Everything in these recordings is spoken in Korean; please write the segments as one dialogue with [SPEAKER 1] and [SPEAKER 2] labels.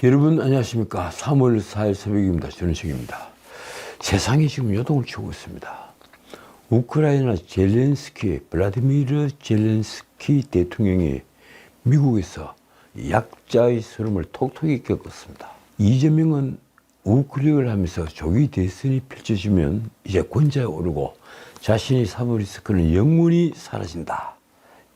[SPEAKER 1] 여러분 안녕하십니까. 3월 4일 새벽입니다. 전우식입니다. 세상이 지금 요동을 치고 있습니다. 우크라이나 블라디미르 젤렌스키 대통령이 미국에서 약자의 서름을 톡톡히 겪었습니다. 이재명은 우클릭을 하면서 조기 대선이 펼쳐지면 이제 권좌에 오르고 자신이 사법리스크는 영원히 사라진다,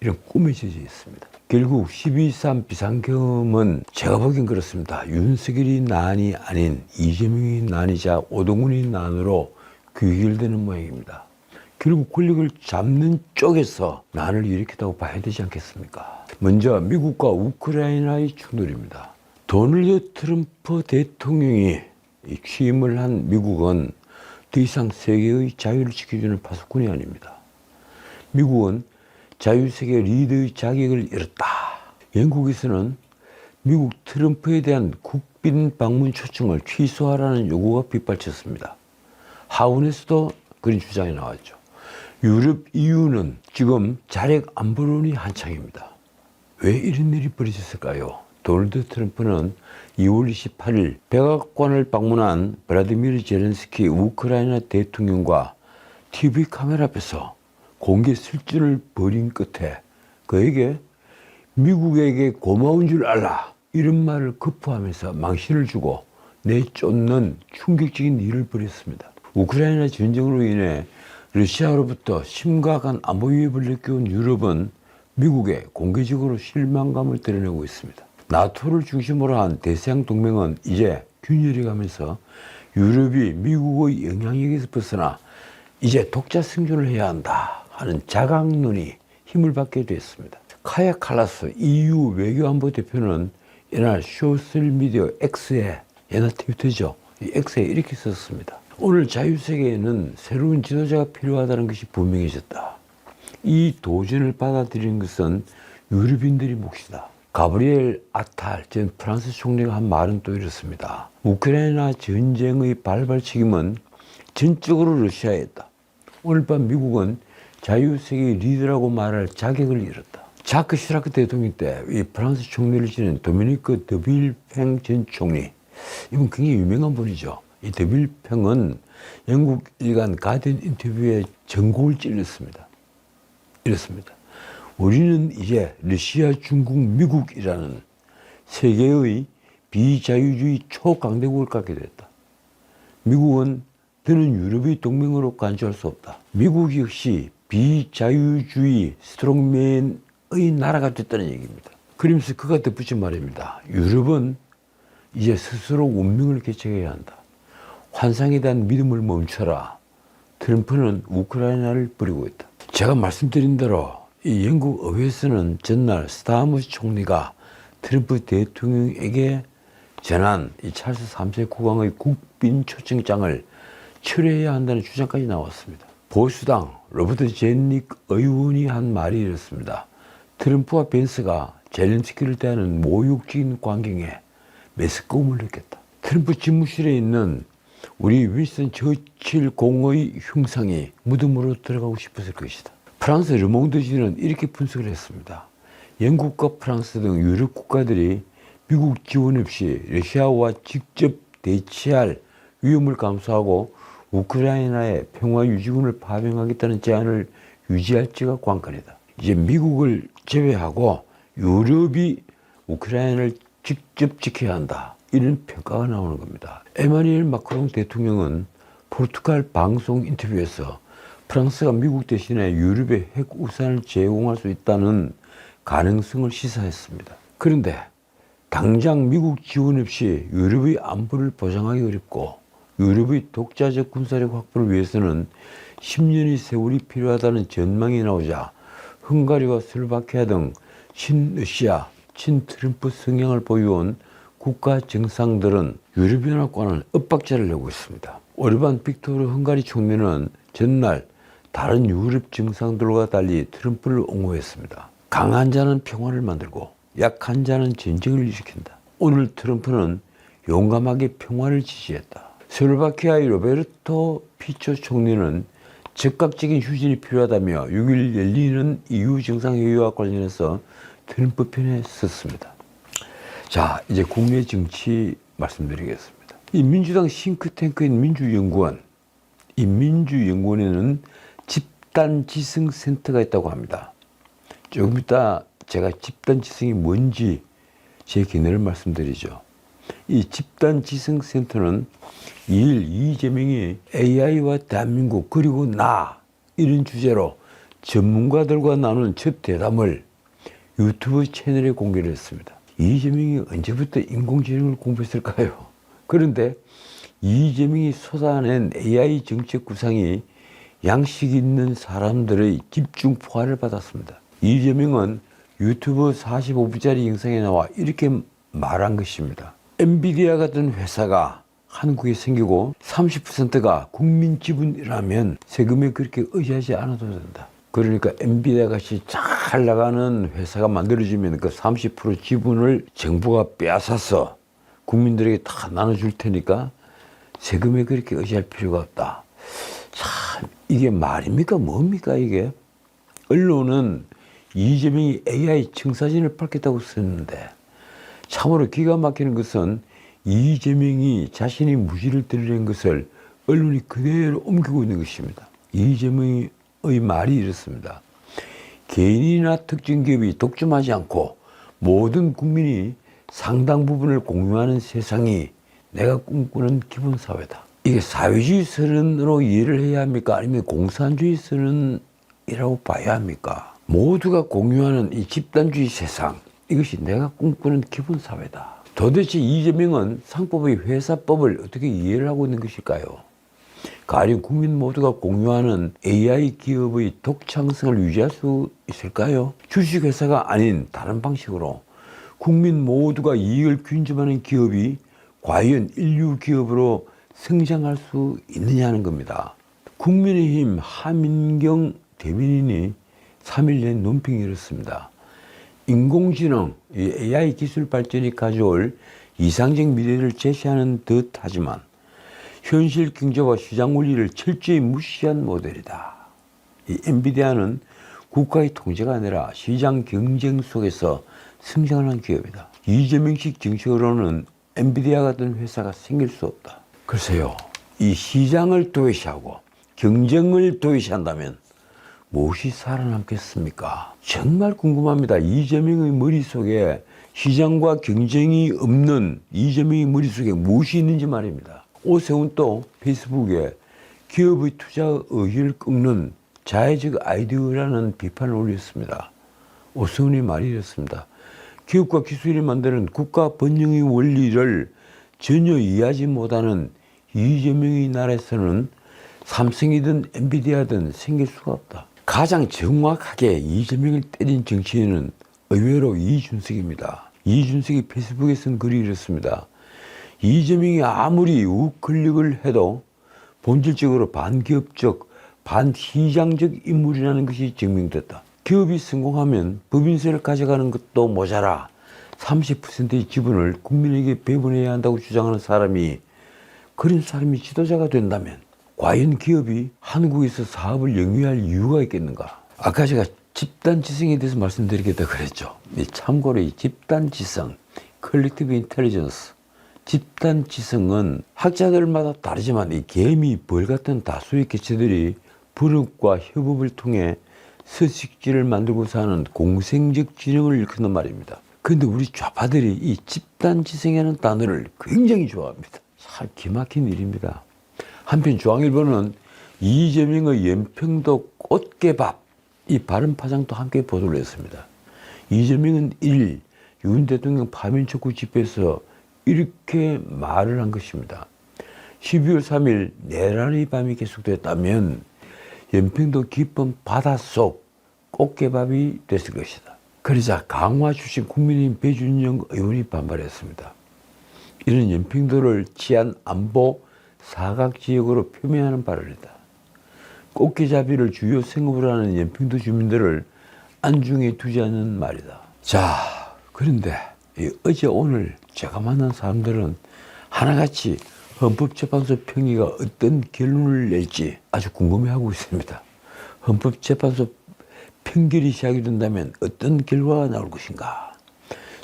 [SPEAKER 1] 이런 꿈에 젖어 있습니다. 결국 12.3 비상경험은 제가 보기엔 그렇습니다. 윤석열이 난이 아닌 이재명이 난이자 오동훈이 난으로 귀결되는 모양입니다. 결국 권력을 잡는 쪽에서 난을 일으켰다고 봐야 되지 않겠습니까? 먼저 미국과 우크라이나의 충돌입니다. 도널드 트럼프 대통령이 취임을 한 미국은 더 이상 세계의 자유를 지켜주는 파수꾼이 아닙니다. 미국은 자유세계 리더의 자격을 잃었다. 영국에서는 미국 트럼프에 대한 국빈 방문 초청을 취소하라는 요구가 빗발쳤습니다. 하원에서도 그런 주장이 나왔죠. 유럽 EU는 지금 자력 안보론이 한창입니다. 왜 이런 일이 벌어졌을까요? 도널드 트럼프는 2월 28일 백악관을 방문한 블라디미르 젤렌스키 우크라이나 대통령과 TV 카메라 앞에서 공개 술전을 벌인 끝에 그에게 미국에게 고마운 줄 알라, 이런 말을 거푸하면서 망신을 주고 내쫓는 충격적인 일을 벌였습니다. 우크라이나 전쟁으로 인해 러시아로부터 심각한 안보 위협을 느껴온 유럽은 미국에 공개적으로 실망감을 드러내고 있습니다. 나토를 중심으로 한 대서양 동맹은 이제 균열해 가면서 유럽이 미국의 영향력에서 벗어나 이제 독자 생존을 해야 한다 하는 자각론이 힘을 받게 됐습니다. 카야 칼라스 EU 외교안보 대표는 이날 소셜미디어 X에, 옛날 트위터죠, 이 X에 이렇게 썼습니다. 오늘 자유세계에는 새로운 지도자가 필요하다는 것이 분명해졌다. 이 도전을 받아들이는 것은 유럽인들이 몫이다. 가브리엘 아탈 전 프랑스 총리가 한 말은 또 이렇습니다. 우크라이나 전쟁의 발발 책임은 전적으로 러시아에 있다. 오늘 밤 미국은 자유세계의 리더라고 말할 자격을 잃었다. 자크 시라크 대통령 때 이 프랑스 총리를 지낸 도미니크 드빌팽 전 총리, 이분 굉장히 유명한 분이죠. 이 드빌팽은 영국 일간 가디언 인터뷰에 전곡을 찔렀습니다. 이렇습니다. 우리는 이제 러시아, 중국, 미국이라는 세계의 비자유주의 초강대국을 갖게 됐다. 미국은 더는 유럽의 동맹으로 간주할 수 없다. 미국 역시 비자유주의 스트롱맨의 나라가 됐다는 얘기입니다. 그러면서 그가 덧붙인 말입니다. 유럽은 이제 스스로 운명을 개척해야 한다. 환상에 대한 믿음을 멈춰라. 트럼프는 우크라이나를 버리고 있다. 제가 말씀드린 대로 이 영국 의회에서는 전날 스타머 총리가 트럼프 대통령에게 전한 이 찰스 3세 국왕의 국빈 초청장을 철회해야 한다는 주장까지 나왔습니다. 보수당 로버트 제닉 의원이 한 말이 이렇습니다. 트럼프와 벤스가 젤렌스키를 대하는 모욕적인 광경에 메스꺼움을 느꼈다. 트럼프 집무실에 있는 우리 윈스턴 처칠 공의 흉상이 무덤으로 들어가고 싶었을 것이다. 프랑스 르몽드지는 이렇게 분석을 했습니다. 영국과 프랑스 등 유럽 국가들이 미국 지원 없이 러시아와 직접 대치할 위험을 감수하고 우크라이나의 평화유지군을 파병하겠다는 제안을 유지할지가 관건이다. 이제 미국을 제외하고 유럽이 우크라이나를 직접 지켜야 한다, 이런 평가가 나오는 겁니다. 에마뉘엘 마크롱 대통령은 포르투갈 방송 인터뷰에서 프랑스가 미국 대신에 유럽에 핵우산을 제공할 수 있다는 가능성을 시사했습니다. 그런데 당장 미국 지원 없이 유럽의 안보를 보장하기 어렵고 유럽의 독자적 군사력 확보를 위해서는 10년의 세월이 필요하다는 전망이 나오자 헝가리와 슬로바키아 등 친러시아, 친트럼프 성향을 보여온 국가 정상들은 유럽연합과는 엇박자를 내고 있습니다. 오르반 빅토르 헝가리 총리는 전날 다른 유럽 정상들과 달리 트럼프를 옹호했습니다. 강한 자는 평화를 만들고 약한 자는 전쟁을 일으킨다. 오늘 트럼프는 용감하게 평화를 지지했다. 슬로바키아의 로베르토 피초 총리는 즉각적인 휴전이 필요하다며 6일 열리는 EU 정상회의와 관련해서 트럼프 편에 섰습니다. 자, 이제 국내 정치 말씀드리겠습니다. 이 민주당 싱크탱크인 민주연구원, 이 민주연구원에는 집단지성센터가 있다고 합니다. 조금 이따 제가 집단지성이 뭔지 제 개념을 말씀드리죠. 이 집단지성센터는 2일 이재명이 AI와 대한민국 그리고 나 이런 주제로 전문가들과 나눈 첫 대담을 유튜브 채널에 공개를 했습니다. 이재명이 언제부터 인공지능을 공부했을까요? 그런데 이재명이 쏟아낸 AI 정책 구상이 양식 있는 사람들의 집중 포화를 받았습니다. 이재명은 유튜브 45분짜리 영상에 나와 이렇게 말한 것입니다. 엔비디아 같은 회사가 한국에 생기고 30%가 국민 지분이라면 세금에 그렇게 의지하지 않아도 된다. 그러니까 엔비디아 같이 잘 나가는 회사가 만들어지면 그 30% 지분을 정부가 빼앗아서 국민들에게 다 나눠줄 테니까 세금에 그렇게 의지할 필요가 없다. 참, 이게 말입니까? 뭡니까, 이게? 언론은 이재명이 AI 청사진을 밝혔다고 썼는데, 참으로 기가 막히는 것은 이재명이 자신이 무지를 드러낸 것을 언론이 그대로 옮기고 있는 것입니다. 이재명의 말이 이렇습니다. 개인이나 특정 기업이 독점하지 않고 모든 국민이 상당 부분을 공유하는 세상이 내가 꿈꾸는 기본사회다. 이게 사회주의 선언으로 이해를 해야 합니까? 아니면 공산주의 선언이라고 봐야 합니까? 모두가 공유하는 이 집단주의 세상, 이것이 내가 꿈꾸는 기본사회다. 도대체 이재명은 상법의 회사법을 어떻게 이해를 하고 있는 것일까요? 가령 국민 모두가 공유하는 AI 기업의 독창성을 유지할 수 있을까요? 주식회사가 아닌 다른 방식으로 국민 모두가 이익을 균점하는 기업이 과연 인류 기업으로 성장할 수 있느냐는 겁니다. 국민의힘 하민경 대변인이 3일 낸 논평이 이렇습니다. 인공지능, AI 기술 발전이 가져올 이상적 미래를 제시하는 듯하지만 현실 경제와 시장 원리를 철저히 무시한 모델이다. 이 엔비디아는 국가의 통제가 아니라 시장 경쟁 속에서 성장하는 기업이다. 이재명식 정책으로는 엔비디아 같은 회사가 생길 수 없다. 글쎄요, 이 시장을 도외시하고 경쟁을 도외시한다면 무엇이 살아남겠습니까? 정말 궁금합니다. 이재명의 머릿속에 시장과 경쟁이 없는 이재명의 머릿속에 무엇이 있는지 말입니다. 오세훈 또 페이스북에 기업의 투자 의지를 꺾는 자해적 아이디어라는 비판을 올렸습니다. 오세훈이 말이 이렇습니다. 기업과 기술이 만드는 국가 번영의 원리를 전혀 이해하지 못하는 이재명의 나라에서는 삼성이든 엔비디아든 생길 수가 없다. 가장 정확하게 이재명을 때린 정치인은 의외로 이준석입니다. 이준석이 페이스북에 쓴 글이 이렇습니다. 이재명이 아무리 우클릭을 해도 본질적으로 반기업적, 반시장적 인물이라는 것이 증명됐다. 기업이 성공하면 법인세를 가져가는 것도 모자라 30%의 지분을 국민에게 배분해야 한다고 주장하는 사람이, 그런 사람이 지도자가 된다면 과연 기업이 한국에서 사업을 영위할 이유가 있겠는가? 아까 제가 집단지성에 대해서 말씀드리겠다 그랬죠. 참고로 이 집단지성, 컬렉티브 인텔리전스, 집단지성은 학자들마다 다르지만 이 개미, 벌 같은 다수의 개체들이 분업과 협업을 통해 서식지를 만들고 사는 공생적 지능을 일컫는 말입니다. 그런데 우리 좌파들이 이 집단지성이라는 단어를 굉장히 좋아합니다. 참 기막힌 일입니다. 한편 중앙일보는 이재명의 연평도 꽃게밥, 이 발언 파장도 함께 보도를 했습니다. 이재명은 1일 윤 대통령 파면 촉구 집회에서 이렇게 말을 한 것입니다. 12월 3일 내란의 밤이 계속됐다면 연평도 깊은 바닷속 꽃게밥이 됐을 것이다. 그러자 강화 출신 국민의힘 배준영 의원이 반발했습니다. 이는 연평도를 치안 안보 사각지역으로 표명하는 발언이다. 꽃게잡이를 주요 생업으로 하는 연평도 주민들을 안중에 두지 않는 말이다. 자, 그런데 어제 오늘 제가 만난 사람들은 하나같이 헌법재판소 평의가 어떤 결론을 낼지 아주 궁금해하고 있습니다. 헌법재판소 판결이 시작이 된다면 어떤 결과가 나올 것인가?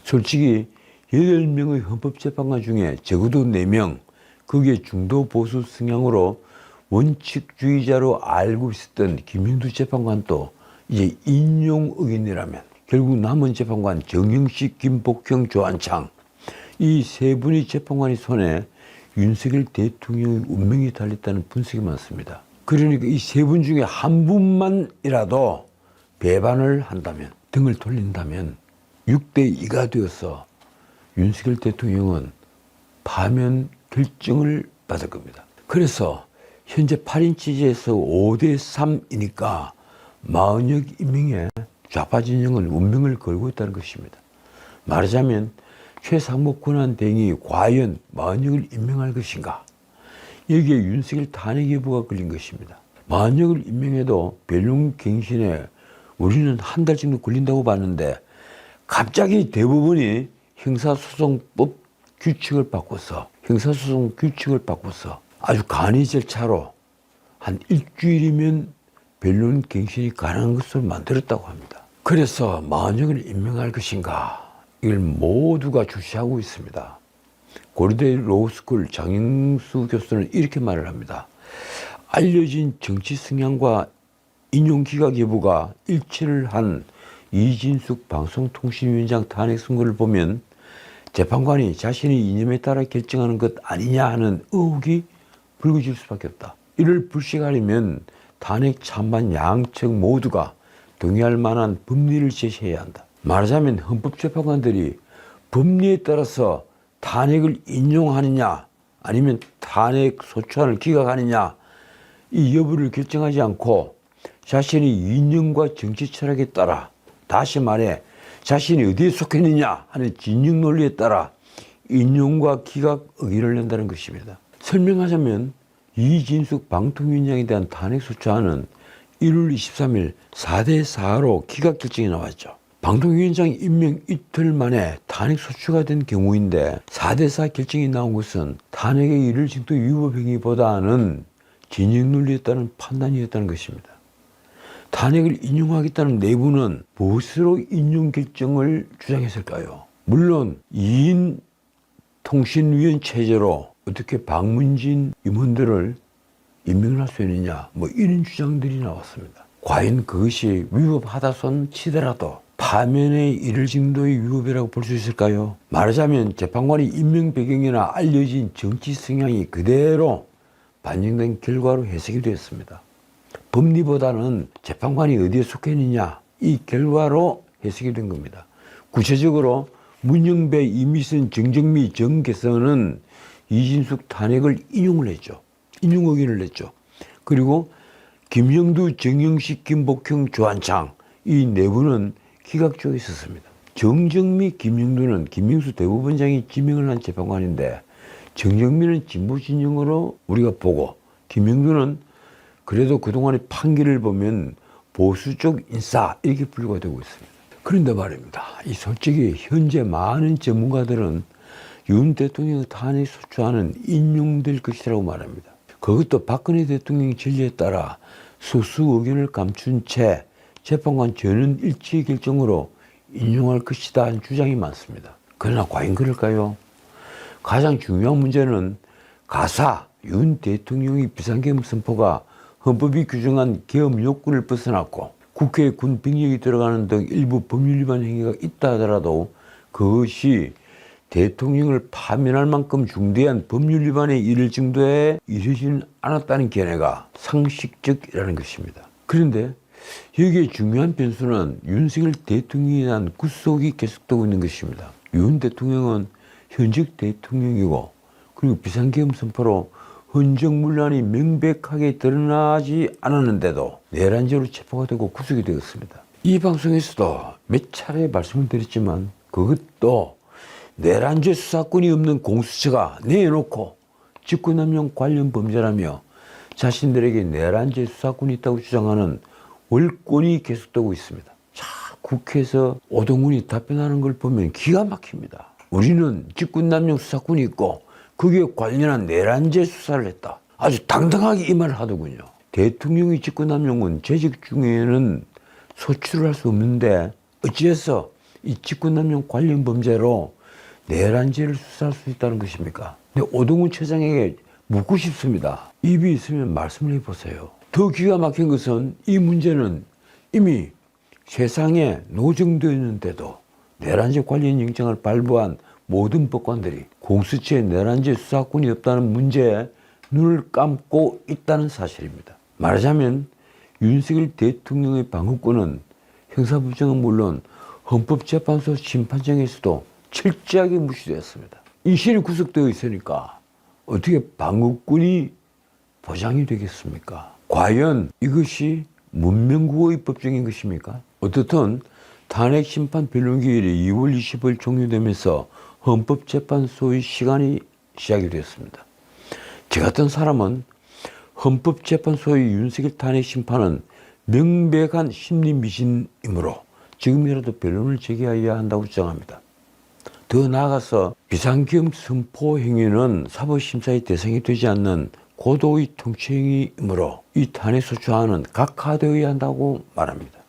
[SPEAKER 1] 솔직히 8명의 헌법재판관 중에 적어도 4명, 거기에 중도 보수 성향으로 원칙주의자로 알고 있었던 김영두 재판관도 이제 인용 의견이라면 결국 남은 재판관 정영식, 김복형, 조한창 이 세 분의 재판관의 손에 윤석열 대통령의 운명이 달렸다는 분석이 많습니다. 그러니까 이 세 분 중에 한 분만이라도 배반을 한다면, 등을 돌린다면 6대2가 되어서 윤석열 대통령은 파면 결정을 받을 겁니다. 그래서 현재 8인 체제에서 5대3이니까 40여 명의 좌파 진영은 운명을 걸고 있다는 것입니다. 말하자면 최상목 권한대행이 과연 40을 임명할 것인가? 여기에 윤석열 탄핵 여부가 걸린 것입니다. 40을 임명해도 변론갱신에 우리는 한 달 정도 걸린다고 봤는데 갑자기 대법원이 형사소송법 규칙을 바꿔서 아주 간이 절차로 한 일주일이면 변론갱신이 가능한 것으로 만들었다고 합니다. 그래서 40을 임명할 것인가? 이걸 모두가 주시하고 있습니다. 고려대 로스쿨 장영수 교수는 이렇게 말을 합니다. 알려진 정치 성향과 인용 기각 여부가 일치를 한 이진숙 방송통신위원장 탄핵 선고를 보면 재판관이 자신의 이념에 따라 결정하는 것 아니냐 하는 의혹이 불거질 수밖에 없다. 이를 불식하려면 탄핵 찬반 양측 모두가 동의할 만한 법리를 제시해야 한다. 말하자면 헌법재판관들이 법리에 따라서 탄핵을 인용하느냐 아니면 탄핵 소추안을 기각하느냐 이 여부를 결정하지 않고 자신의 이념과 정치 철학에 따라, 다시 말해 자신이 어디에 속했느냐 하는 진영 논리에 따라 인용과 기각 의견을 낸다는 것입니다. 설명하자면 이진숙 방통위원장에 대한 탄핵 소추안은 1월 23일 4대4로 기각 결정이 나왔죠. 방통위원장 임명 이틀 만에 탄핵 소추가 된 경우인데 4대4 결정이 나온 것은 탄핵에 이를 정도 위법 행위보다는 진영 논리에 따른 판단이었다는 것입니다. 탄핵을 인용하겠다는 내부는 무엇으로 인용 결정을 주장했을까요? 물론 2인 통신위원 체제로 어떻게 박문진 임원들을 임명을 할 수 있느냐 이런 주장들이 나왔습니다. 과연 그것이 위법하다 손 치더라도 파면에 이를 정도의 위법이라고 볼 수 있을까요? 말하자면 재판관의 임명 배경이나 알려진 정치 성향이 그대로 반영된 결과로 해석이 되었습니다. 법리보다는 재판관이 어디에 속했느냐 이 결과로 해석이 된 겁니다. 구체적으로 문영배, 이미선, 정정미, 정계선은 이진숙 탄핵을 인용 의견을 냈죠. 그리고 김영두, 정영식, 김복형, 조한창 이 내부는 기각 쪽에 있었습니다. 정정미, 김영두는 김명수 대법원장이 지명을 한 재판관인데 정정미는 진보 진영으로 우리가 보고 김영두는 그래도 그동안의 판결을 보면 보수 쪽 인사 이렇게 분류가 되고 있습니다. 그런데 말입니다. 이 솔직히 현재 많은 전문가들은 윤 대통령의 탄핵 소추안은 인용될 것이라고 말합니다. 그것도 박근혜 대통령의 진리에 따라 소수 의견을 감춘 채 재판관 전원 일치 결정으로 인용할 것이다 하는 주장이 많습니다. 그러나 과연 그럴까요? 가장 중요한 문제는 가사 윤 대통령의 비상계엄 선포가 헌법이 규정한 계엄 요건을 벗어났고 국회에 군 병력이 들어가는 등 일부 법률 위반 행위가 있다 하더라도 그것이 대통령을 파면할 만큼 중대한 법률 위반에 이를 정도에 이르지는 않았다는 견해가 상식적이라는 것입니다. 그런데 여기에 중요한 변수는 윤석열 대통령에 대한 구속이 계속되고 있는 것입니다. 윤 대통령은 현직 대통령이고 그리고 비상계엄 선포로 헌정문란이 명백하게 드러나지 않았는데도 내란죄로 체포가 되고 구속이 되었습니다. 이 방송에서도 몇 차례 말씀을 드렸지만 그것도 내란죄 수사권이 없는 공수처가 내놓고 직권남용 관련 범죄라며 자신들에게 내란죄 수사권이 있다고 주장하는 월권이 계속되고 있습니다. 자, 국회에서 오동훈이 답변하는 걸 보면 기가 막힙니다. 우리는 직권남용 수사권이 있고 거기에 관련한 내란죄 수사를 했다. 아주 당당하게 이 말을 하더군요. 대통령의 직권남용은 재직 중에는 소추를 할 수 없는데 어찌해서 이 직권남용 관련 범죄로 내란죄를 수사할 수 있다는 것입니까? 근데 오동훈 처장에게 묻고 싶습니다. 입이 있으면 말씀을 해보세요. 더 기가 막힌 것은 이 문제는 이미 세상에 노정되어 있는데도 내란죄 관련 영장을 발부한 모든 법관들이 공수처의 내란죄 수사권이 없다는 문제에 눈을 감고 있다는 사실입니다. 말하자면 윤석열 대통령의 방어권은 형사부정은 물론 헌법재판소 심판정에서도 철저하게 무시되었습니다. 인실이 구속되어 있으니까 어떻게 방어권이 보장이 되겠습니까? 과연 이것이 문명국의 입법적인 것입니까? 어떻든 탄핵심판 변론기일이 2월 20일 종료되면서 헌법재판소의 시간이 시작이 되었습니다. 저 같은 사람은 헌법재판소의 윤석열 탄핵심판은 명백한 심리미신이므로 지금이라도 변론을 제기해야 한다고 주장합니다. 더 나아가서 비상계엄 선포 행위는 사법심사의 대상이 되지 않는 고도의 통치행위이므로 이 탄핵소추안은 각하되어야 한다고 말합니다.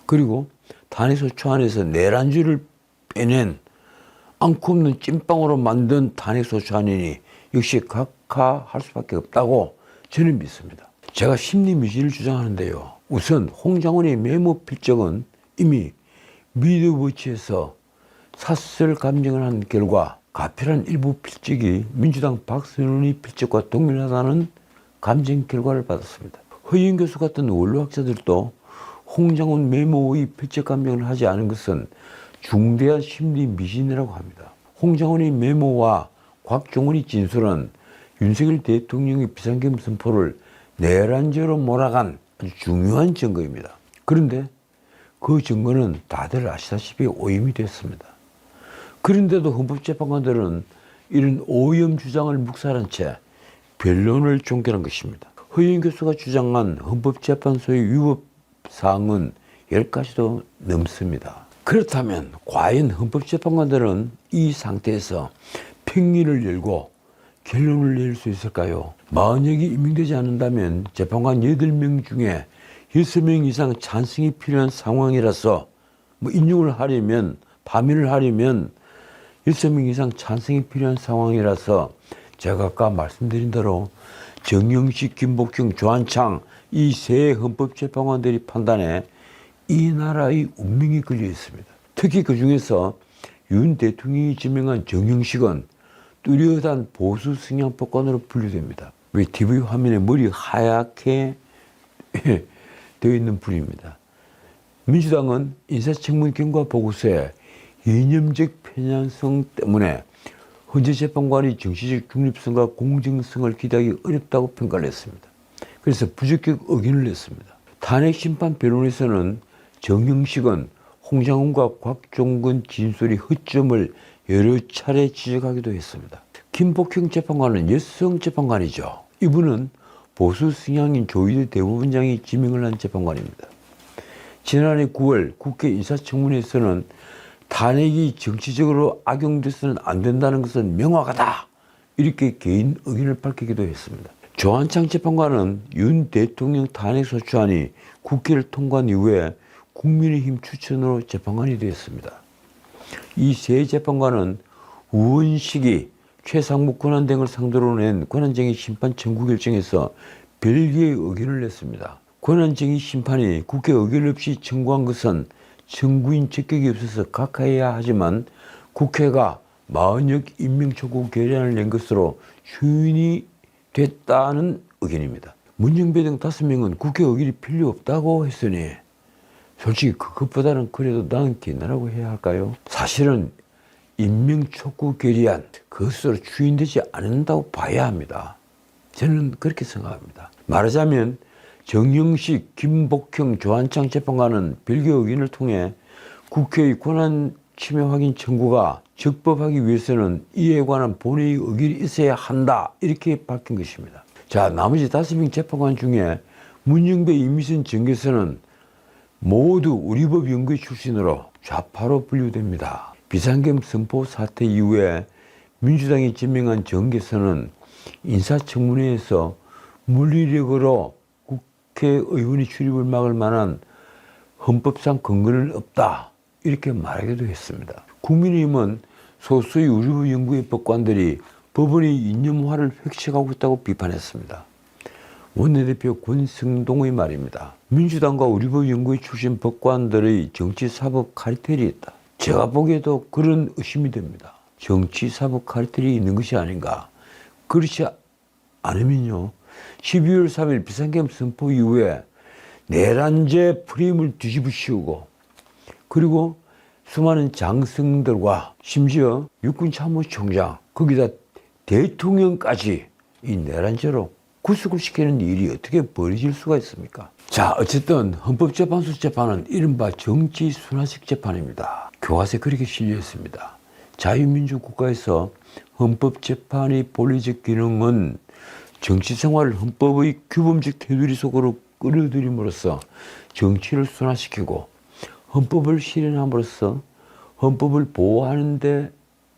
[SPEAKER 1] 그리고 탄핵소추안에서 내란죄를 빼낸 앙코 없는 찐빵으로 만든 탄핵소추안이니 역시 각하할 수밖에 없다고 저는 믿습니다. 제가 심리미신을 주장하는데요. 우선 홍장원의 메모 필적은 이미 미디어워치에서 사설 감정을 한 결과 가필한 일부 필적이 민주당 박선원의 필적과 동일하다는 감정 결과를 받았습니다. 허인 교수 같은 원로학자들도 홍장원 메모의 필적 감정을 하지 않은 것은 중대한 심리 미신이라고 합니다. 홍장원의 메모와 곽종원의 진술은 윤석열 대통령의 비상계엄 선포를 내란죄로 몰아간 아주 중요한 증거입니다. 그런데 그 증거는 다들 아시다시피 오염이 됐습니다. 그런데도 헌법재판관들은 이런 오염 주장을 묵살한 채 변론을 종결한 것입니다. 허인 교수가 주장한 헌법재판소의 위법사항은 10가지도 넘습니다. 그렇다면 과연 헌법재판관들은 이 상태에서 평의를 열고 결론을 내릴 수 있을까요? 만약에 임명되지 않는다면 재판관 8명 중에 6명 이상 찬성이 필요한 상황이라서 인용을 하려면 파면을 하려면 6명 이상 찬성이 필요한 상황이라서 제가 아까 말씀드린 대로 정영식, 김복형, 조한창 이 세 헌법재판관들이 판단해 이 나라의 운명이 걸려 있습니다. 특히 그 중에서 윤 대통령이 지명한 정영식은 뚜렷한 보수 성향 법관으로 분류됩니다. 왜 TV 화면에 머리 하얗게 되어 있는 분입니다. 민주당은 인사청문 경과 보고서에 이념적 편향성 때문에 헌재 재판관이 정치적 중립성과 공정성을 기대하기 어렵다고 평가를 했습니다. 그래서 부적격 의견을 냈습니다. 탄핵심판 변론에서는 정영식은 홍장훈과 곽종근 진술이 허점을 여러 차례 지적하기도 했습니다. 김복형 재판관은 여성 재판관이죠. 이분은 보수 성향인 조희대 대법원장이 지명을 한 재판관입니다. 지난해 9월 국회 인사청문회에서는 탄핵이 정치적으로 악용돼서는 안 된다는 것은 명확하다. 이렇게 개인 의견을 밝히기도 했습니다. 조한창 재판관은 윤 대통령 탄핵소추안이 국회를 통과한 이후에 국민의힘 추천으로 재판관이 되었습니다. 이 세 재판관은 우원식이 최상목 권한 등을 상대로 낸 권한쟁의 심판 청구 결정에서 별개의 의견을 냈습니다. 권한쟁의 심판이 국회 의결 없이 청구한 것은 청구인 적격이 없어서 각하해야 하지만 국회가 마흔역 임명촉구 결의안을 낸 것으로 추인이 됐다는 의견입니다. 문영배 등 5명은 국회 의결이 필요 없다고 했으니 솔직히 그것보다는 그래도 나은 게 나라고 해야 할까요? 사실은 임명촉구 결의안 그것으로 추인되지 않는다고 봐야 합니다. 저는 그렇게 생각합니다. 말하자면 정영식, 김복형, 조한창 재판관은 별개 의견을 통해 국회의 권한 침해 확인 청구가 적법하기 위해서는 이에 관한 본회의 의결이 있어야 한다 이렇게 밝힌 것입니다. 자, 나머지 5명 재판관 중에 문영배, 이미선, 정교선은 모두 우리법 연구회 출신으로 좌파로 분류됩니다. 비상계엄 선포 사태 이후에 민주당이 지명한 정교선은 인사청문회에서 물리력으로 국회의원이 출입을 막을 만한 헌법상 근거는 없다 이렇게 말하기도 했습니다. 국민의힘은 소수의 우리부 연구의 법관들이 법원의 이념화를 획책하고 있다고 비판했습니다. 원내대표 권성동의 말입니다. 민주당과 우리부 연구의 출신 법관들의 정치사법 카르텔이 있다. 제가 보기에도 그런 의심이 됩니다. 정치사법 카르텔이 있는 것이 아닌가. 그렇지 않으면요, 12월 3일 비상계엄 선포 이후에 내란제 프레임을 뒤집어 씌우고, 그리고 수많은 장성들과 심지어 육군참모총장, 거기다 대통령까지 이 내란죄로 구속을 시키는 일이 어떻게 벌어질 수가 있습니까? 자, 어쨌든 헌법재판소 재판은 이른바 정치순환식 재판입니다. 교과서에 그렇게 실려 있습니다. 자유민주국가에서 헌법재판의 본래적 기능은 정치생활을 헌법의 규범적 테두리 속으로 끌어들임으로써 정치를 순환시키고 헌법을 실현함으로써 헌법을 보호하는 데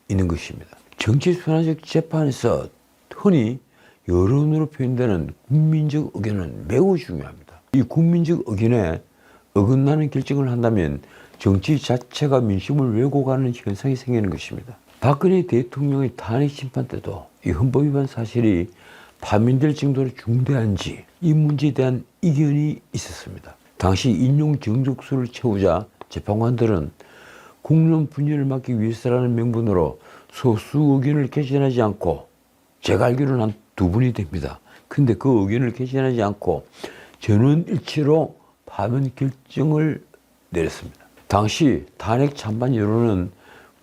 [SPEAKER 1] 있는 것입니다. 정치순환식 재판에서 흔히 여론으로 표현되는 국민적 의견은 매우 중요합니다. 이 국민적 의견에 어긋나는 결정을 한다면 정치 자체가 민심을 왜곡하는 현상이 생기는 것입니다. 박근혜 대통령의 탄핵 심판 때도 이 헌법 위반 사실이 파면될 정도로 중대한지 이 문제에 대한 이견이 있었습니다. 당시 인용 정족수를 채우자 재판관들은 국론 분열을 막기 위해서라는 명분으로 소수 의견을 개진하지 않고, 제가 알기로는 한 2분이 됩니다. 근데 그 의견을 개진하지 않고 전원일치로 파면 결정을 내렸습니다. 당시 탄핵 찬반 여론은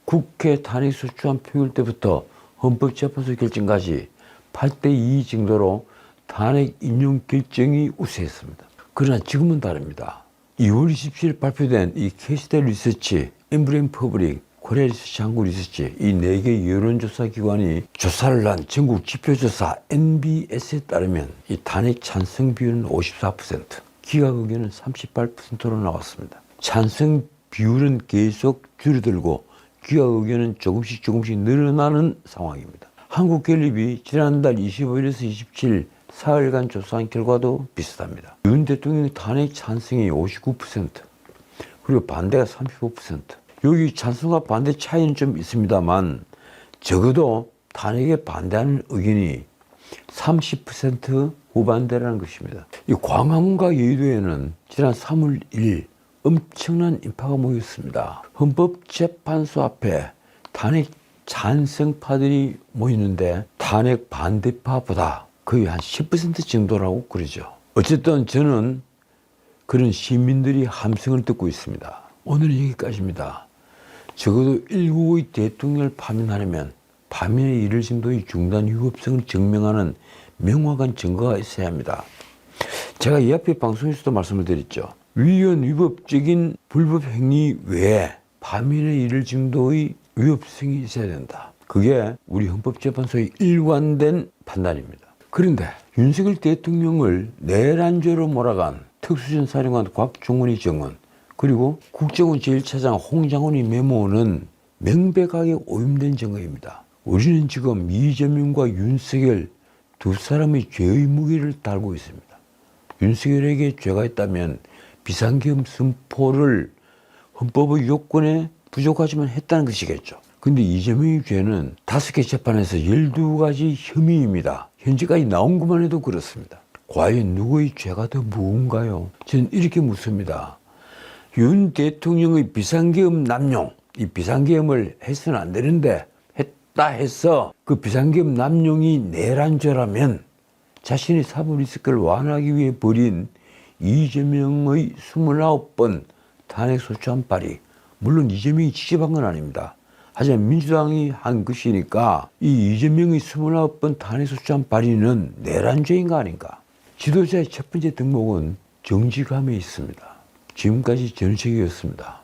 [SPEAKER 1] 국회 탄핵소추안 표결 때부터 헌법재판소 결정까지 8대2 정도로 탄핵 인용 결정이 우세했습니다. 그러나 지금은 다릅니다. 2월 27일 발표된 이 캐시대 리서치, 엠브레인 퍼블릭, 코리아 리서치, 한국 리서치, 이 4개 여론조사 기관이 조사를 한 전국 지표조사 NBS에 따르면 이 탄핵 찬성 비율은 54%, 기각 의견은 38%로 나왔습니다. 찬성 비율은 계속 줄어들고 기각 의견은 조금씩 늘어나는 상황입니다. 한국갤럽이 지난달 25일에서 27일 사흘간 조사한 결과도 비슷합니다. 윤 대통령 탄핵 찬성이 59%, 그리고 반대가 35%. 여기 찬성과 반대 차이는 좀 있습니다만 적어도 탄핵에 반대하는 의견이 30% 후반대라는 것입니다. 이 광화문과 여의도에는 지난 3월 1일 엄청난 인파가 모였습니다. 헌법재판소 앞에 탄핵 찬성파들이 모이는데 탄핵 반대파보다 거의 한 10% 정도라고 그러죠. 어쨌든 저는 그런 시민들이 함성을 듣고 있습니다. 오늘은 여기까지입니다. 적어도 1국의 대통령을 파면하려면 파면에 이를 정도의 중단 위법성을 증명하는 명확한 증거가 있어야 합니다. 제가 이 앞에 방송에서도 말씀을 드렸죠. 위헌 위법적인 불법 행위 외에 파면에 이를 정도의 위법성이 있어야 된다. 그게 우리 헌법재판소의 일관된 판단입니다. 그런데 윤석열 대통령을 내란죄로 몰아간 특수전사령관 곽종원의 증언, 그리고 국정원 제1차장 홍장훈의 메모는 명백하게 오염된 증거입니다. 우리는 지금 이재명과 윤석열 두 사람의 죄의 무게를 달고 있습니다. 윤석열에게 죄가 있다면 비상계엄 선포를 헌법의 요건에 부족하지만 했다는 것이겠죠. 근데 이재명의 죄는 5개 재판에서 12가지 혐의입니다. 현재까지 나온 것만 해도 그렇습니다. 과연 누구의 죄가 더 무거운가요? 저는 이렇게 묻습니다. 윤 대통령의 비상계엄 남용, 이 비상계엄을 해서는 안 되는데 했다 해서 그 비상계엄 남용이 내란죄라면 자신의 사법 리스크를 완화하기 위해 벌인 이재명의 29번 탄핵소추안 발의, 물론 이재명이 직접한 건 아닙니다. 하지만 민주당이 한 것이니까 이 이재명의 29번 탄핵소추안 발의는 내란죄인가 아닌가? 지도자의 첫 번째 덕목은 정직함에 있습니다. 지금까지 전우책이었습니다.